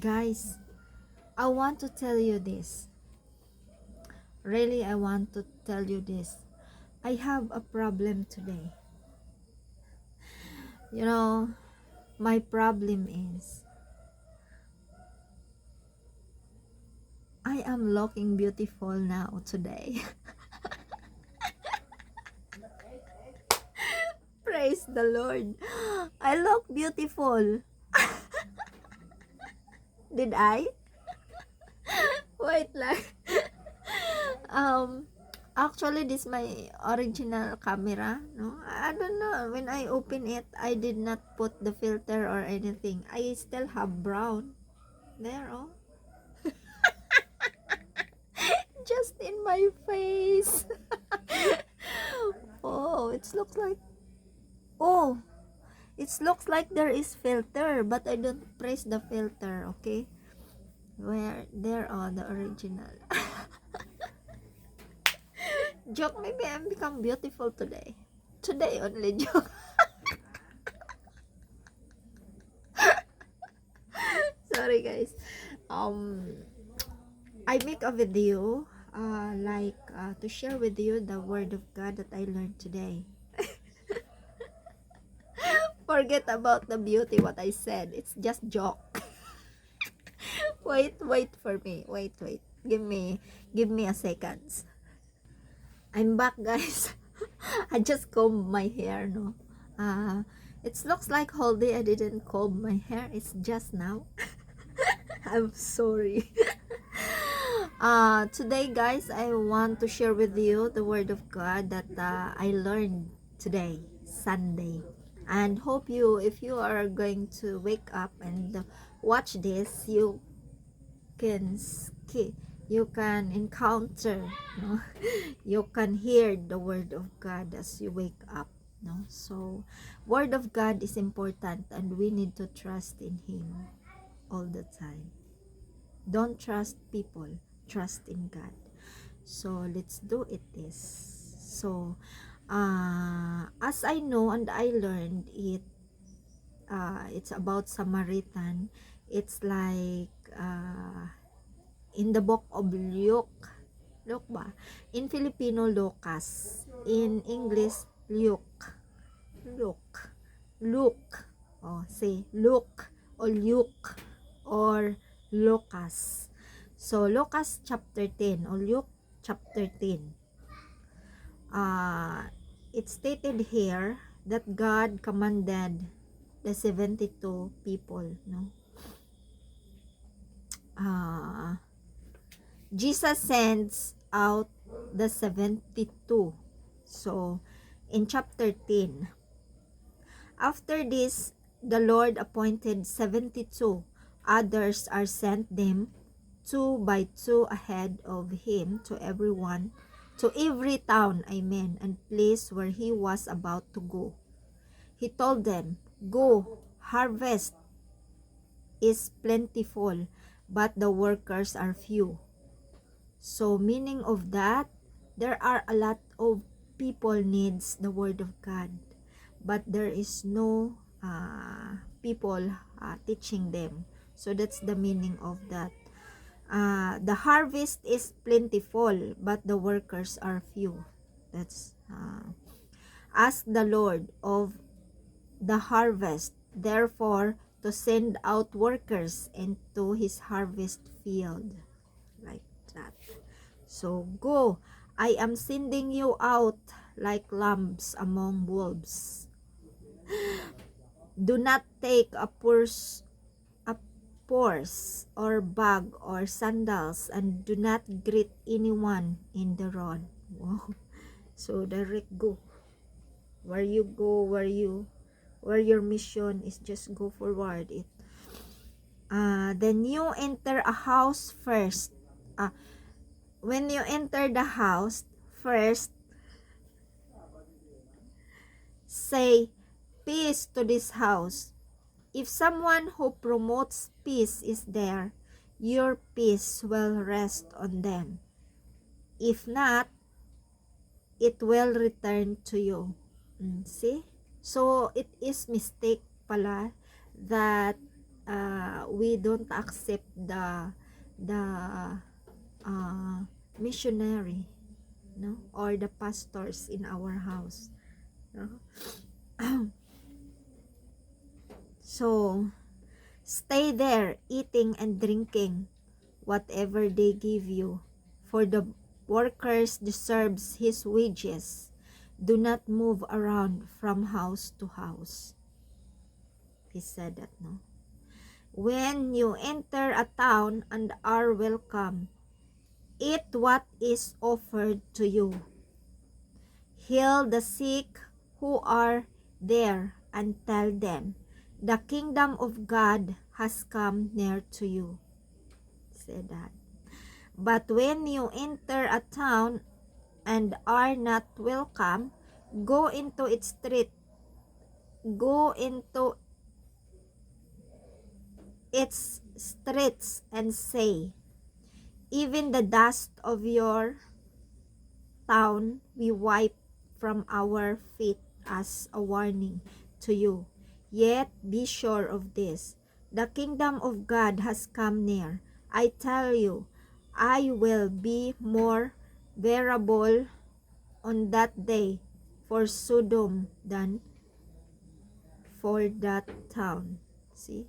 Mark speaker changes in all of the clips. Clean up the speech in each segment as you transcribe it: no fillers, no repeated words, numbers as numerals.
Speaker 1: Guys, I want to tell you this. Really, I want to tell you this. I have a problem today. You know, my problem is I am looking beautiful now today. Praise the Lord. I look beautiful. Did I? Wait lang. um Actually, this my original camera, no? I don't know, when I open it, I did not put the filter or anything. I still have brown there. Oh, just in my face. Oh, it looks like, oh, it looks like there is filter, but I don't press the filter. Okay, where there are the original. Joke, maybe I'm become beautiful today. Today only, joke. Sorry guys. um I make a video to share with you the word of God that I learned today. Forget about the beauty what I said. It's just joke. Wait for me. Wait. Give me a seconds. I'm back, guys. I just combed my hair, no. It looks like whole day I didn't comb my hair. It's just now. I'm sorry. Today, guys, I want to share with you the word of God that I learned today, Sunday. And hope you, if you are going to wake up and watch this, can you can encounter, no? You can hear the word of God as you wake up, no? So word of God is important, and we need to trust in Him all the time. Don't trust people, trust in God. So let's do it this. So as I know and I learned it, it's about Samaritan. It's like in the book of Luke ba? In Filipino, Lucas. In English, Luke. Oh, say Luke or Luke or Lucas. So Lucas chapter 10 or Luke chapter 10. It's stated here that God commanded the 72 people, no? Jesus sends out the 72. So in chapter 10, after this, the Lord appointed 72 others, are sent them two by two ahead of him to every town, and place where he was about to go. He told them, "Go, harvest is plentiful, but the workers are few." So meaning of that, there are a lot of people needs the word of God, but there is no people teaching them. So that's the meaning of that. The harvest is plentiful, but the workers are few. That's ask the Lord of the harvest, therefore, to send out workers into his harvest field. Like that. So go, I am sending you out like lambs among wolves. Do not take a purse or bag or sandals, and do not greet anyone in the road. Wow. So direct go. Where you go, where your mission is, just go forward it. Then you enter a house first. When you enter the house first, say, "Peace to this house." If someone who promotes peace is there, your peace will rest on them. If not, it will return to you. See? So, it is mistake pala that we don't accept the missionary, no, or the pastors in our house, no? So stay there eating and drinking whatever they give you, for the workers deserves his wages. Do not move around from house to house. He said that, no? When you enter a town and are welcome, eat what is offered to you. Heal the sick who are there and tell them, the kingdom of God has come near to you. Said that. But when you enter a town and are not welcome, go into its street, go into its streets and say, even the dust of your town we wipe from our feet as a warning to you. Yet be sure of this, the kingdom of God has come near. I tell you, I will be more bearable on that day for Sodom than for that town. See?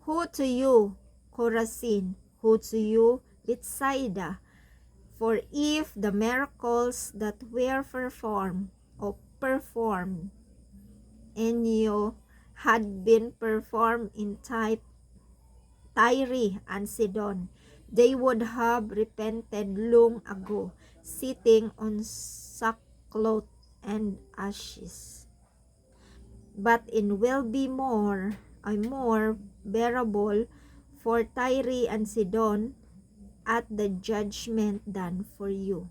Speaker 1: Who to you, Chorazin? Who to you, Bethsaida? For if the miracles that were performed in you had been performed in Tyre and Sidon, they would have repented long ago, sitting on sackcloth and ashes. But it will be more bearable for Tyre and Sidon at the judgment than for you.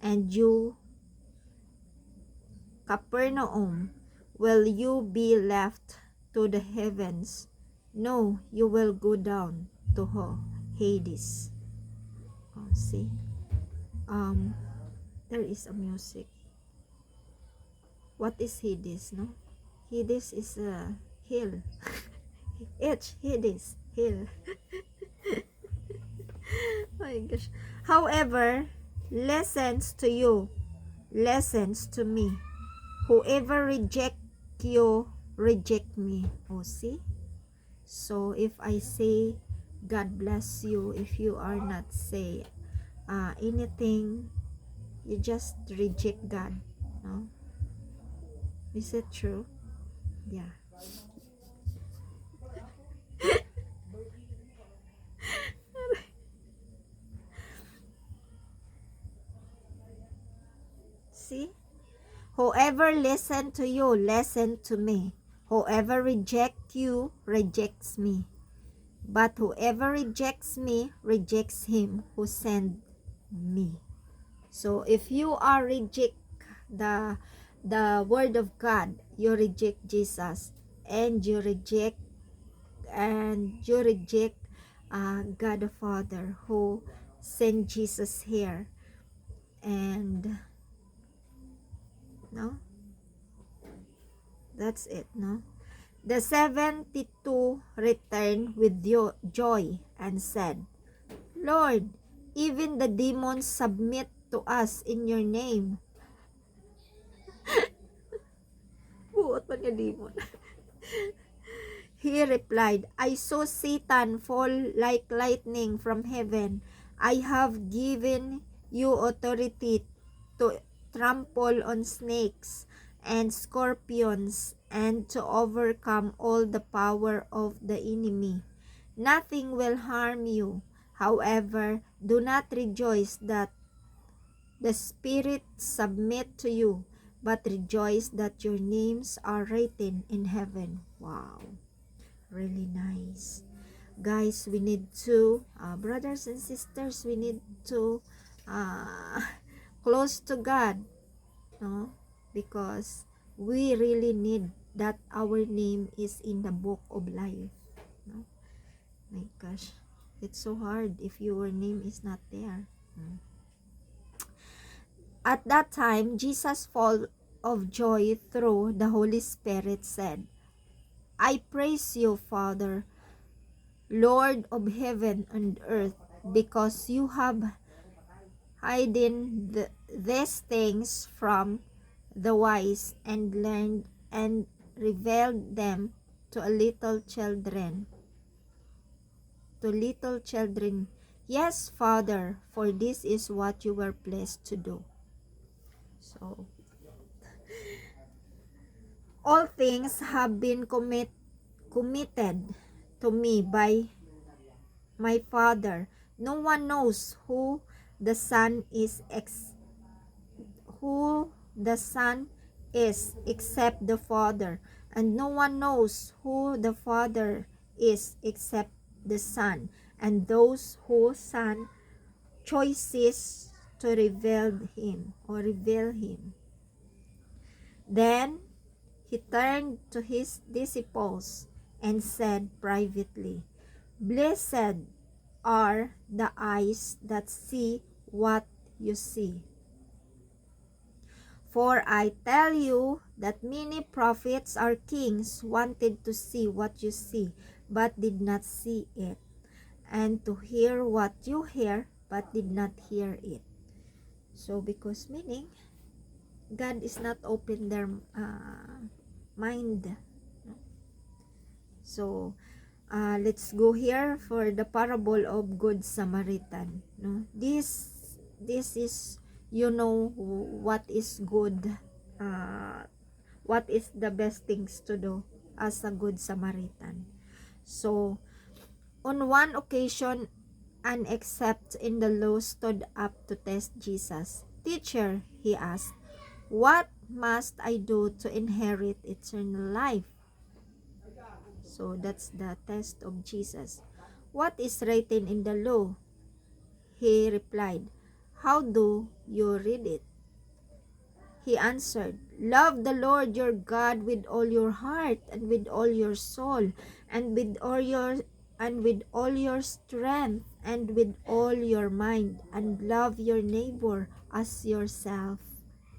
Speaker 1: And you, Capernaum, will you be left to the heavens? No, you will go down to Hades. Oh, see? There is a music. What is Hades, no? Hades is a hill. Hades, hill. My gosh. However, lessons to you, lessons to me. Whoever reject you, reject me. Oh, see? So, if I say, God bless you, if you are not say anything, you just reject God. No? Is it true? Yeah. See? Whoever listen to you, listen to me. Whoever reject you, rejects me. But whoever rejects me, rejects him who sent me. So if you are reject the word of God, you reject Jesus, and you reject God the Father who sent Jesus here. And no, that's it, no. The 72 returned with joy and said, Lord, even the demons submit to us in your name. Buot pa nga demon. He replied, I saw Satan fall like lightning from heaven. I have given you authority to trample on snakes and scorpions and to overcome all the power of the enemy. Nothing will harm you. However, do not rejoice that the spirits submit to you, but rejoice that your names are written in heaven. Wow. Really nice. Guys, we need to, brothers and sisters, we need to close to God, no? Because we really need that our name is in the book of life, no? My gosh, it's so hard if your name is not there. At that time, Jesus, full of joy through the Holy Spirit, said, I praise you, Father, Lord of heaven and earth, because you have hidden these things from the wise and learned and revealed them to little children. To little children. Yes, Father, for this is what you were pleased to do. So, all things have been committed to me by my Father. No one knows who the Son is except the Father, and no one knows who the Father is except the Son, and those who Son chooses to reveal him. Then he turned to his disciples and said privately, Blessed are the eyes that see what you see. For I tell you that many prophets or kings wanted to see what you see, but did not see it, and to hear what you hear, but did not hear it. So, because meaning, God is not open their mind. So, let's go here for the parable of Good Samaritan. No, this is, you know, what is good, what is the best things to do as a Good Samaritan. So, on one occasion, an except in the law stood up to test Jesus. Teacher, he asked, what must I do to inherit eternal life? So that's the test of Jesus. What is written in the law? He replied, how do you read it? He answered, love the Lord your God with all your heart and with all your soul and with all your strength and with all your mind, and love your neighbor as yourself.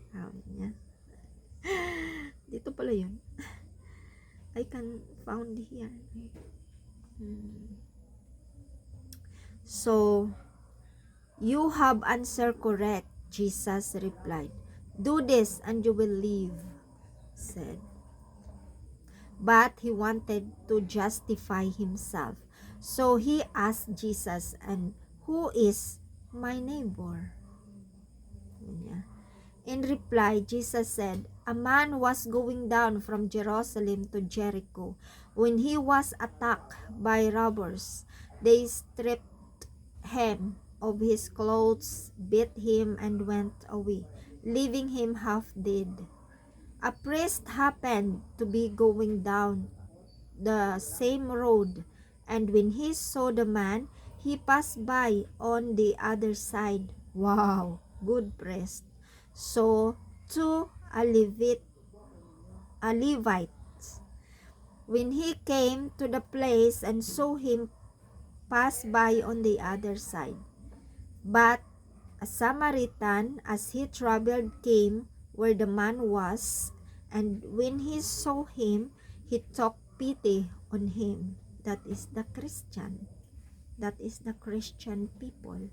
Speaker 1: Sabi niya. Dito pala yun. I can found here. So, you have answered correct, Jesus replied. Do this and you will live, said. But he wanted to justify himself. So he asked Jesus, and who is my neighbor? In reply, Jesus said, a man was going down from Jerusalem to Jericho when he was attacked by robbers. They stripped him of his clothes, beat him, and went away, leaving him half dead. A priest happened to be going down the same road, and when he saw the man, he passed by on the other side. Wow, good priest. So, to a Levite, when he came to the place and saw him pass by on the other side. But a Samaritan, as he traveled, came where the man was, and when he saw him, he took pity on him. That is the Christian. That is the Christian people.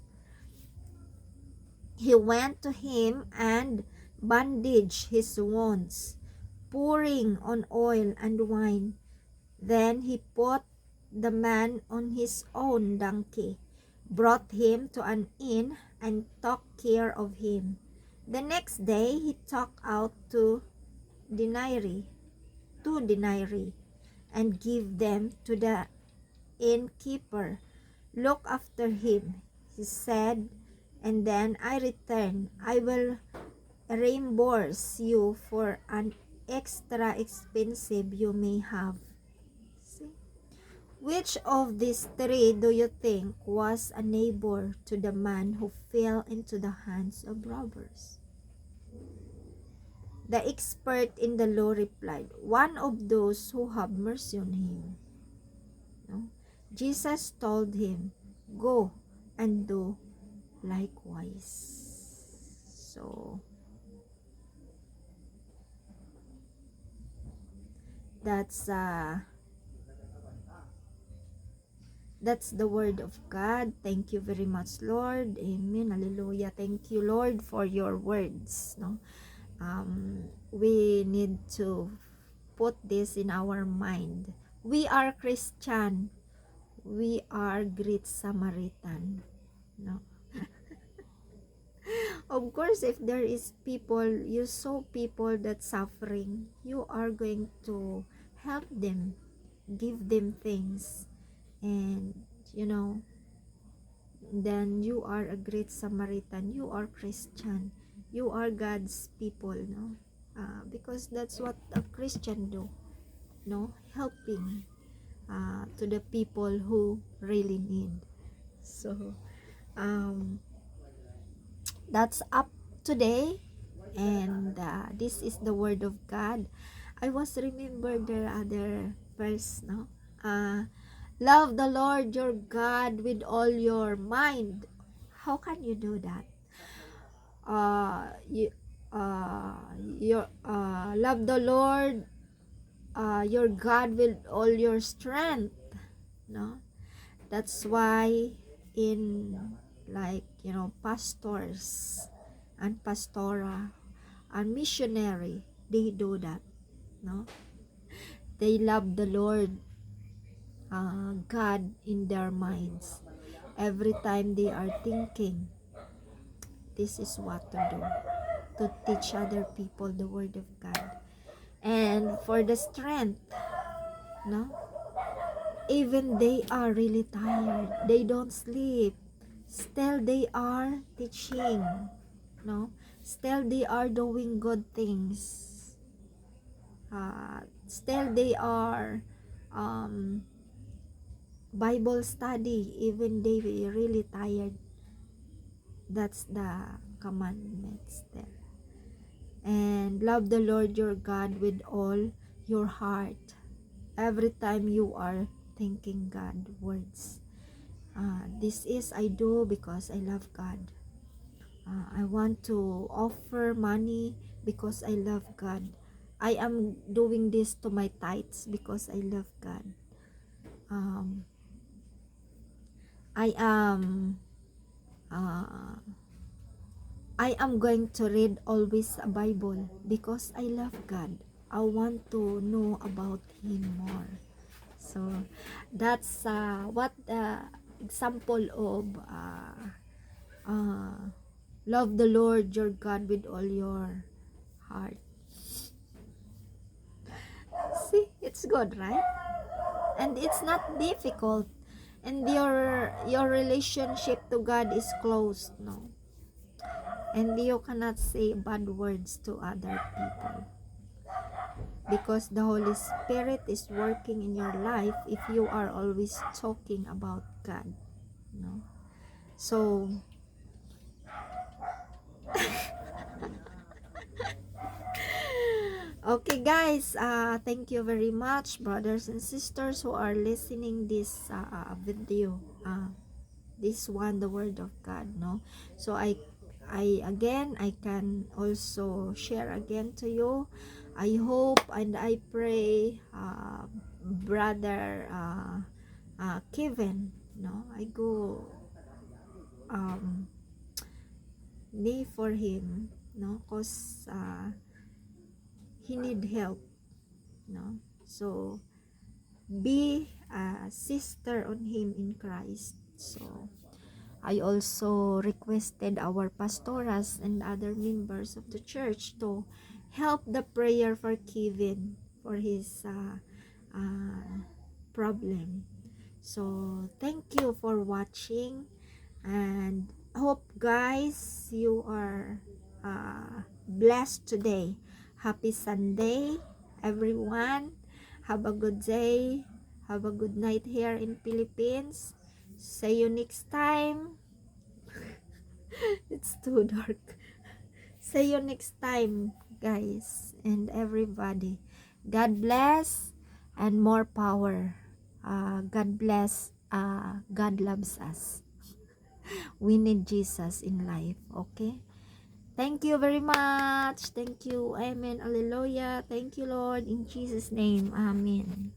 Speaker 1: He went to him and bandaged his wounds, pouring on oil and wine. Then he put the man on his own donkey, brought him to an inn, and took care of him. The next day he took out denarii, 2 denarii, and gave them to the innkeeper. Look after him, he said, and then I return. I will reimburse you for an extra expensive you may have. See? Which of these three do you think was a neighbor to the man who fell into the hands of robbers? The expert in the law replied, one of those who have mercy on him. No? Jesus told him, go and do likewise. So, that's That's the word of God. Thank you very much, Lord. Amen. Hallelujah. Thank you, Lord, for your words. No, we need to put this in our mind. We are Christian. We are great Samaritan. No. Of course, if there is people, you saw people that suffering, you are going to help them, give them things, and you know, then you are a great Samaritan. You are Christian. You are God's people, no? Because that's what a Christian do, no? Helping to the people who really need. So, um, that's up today, and this is the word of God. I was remember the other verse, no? Love the Lord your God with all your mind. How can you do that? You your love the Lord your God with all your strength, no? That's why in, like, you know, pastors and pastora and missionary, they do that, no? They love the Lord God in their minds. Every time they are thinking, this is what to do, to teach other people the word of God. And for the strength, no? Even they are really tired, they don't sleep, still they are teaching, no? Still they are doing good things. Still they are Bible study, even they really tired. That's the commandments there. And love the Lord your God with all your heart. Every time you are thinking God words, this is I do because I love God. I want to offer money because I love God. I am doing this to my tithes because I love God. I am I am going to read always a Bible because I love God. I want to know about Him more. So that's what the example of love the Lord your God with all your heart. See, it's good, right? And it's not difficult. And your relationship to God is close, no? And you cannot say bad words to other people, because the Holy Spirit is working in your life if you are always talking about God, no? So okay guys, thank you very much, brothers and sisters who are listening this video, this one, the word of God, no? So I again, I can also share again to you. I hope and I pray, brother Kevin, no, I go knee for him, no, cause he need help, no? So be a sister on him in Christ. So I also requested our pastoras and other members of the church to help the prayer for Kevin for his problem. So thank you for watching, and hope guys you are blessed today. Happy Sunday everyone. Have a good day. Have a good night here in Philippines. See you next time. It's too dark. See you next time, guys and everybody. God bless and more power. God bless. God loves us. We need Jesus in life. Okay. Thank you very much. Thank you. Amen. Hallelujah. Thank you, Lord. In Jesus' name. Amen.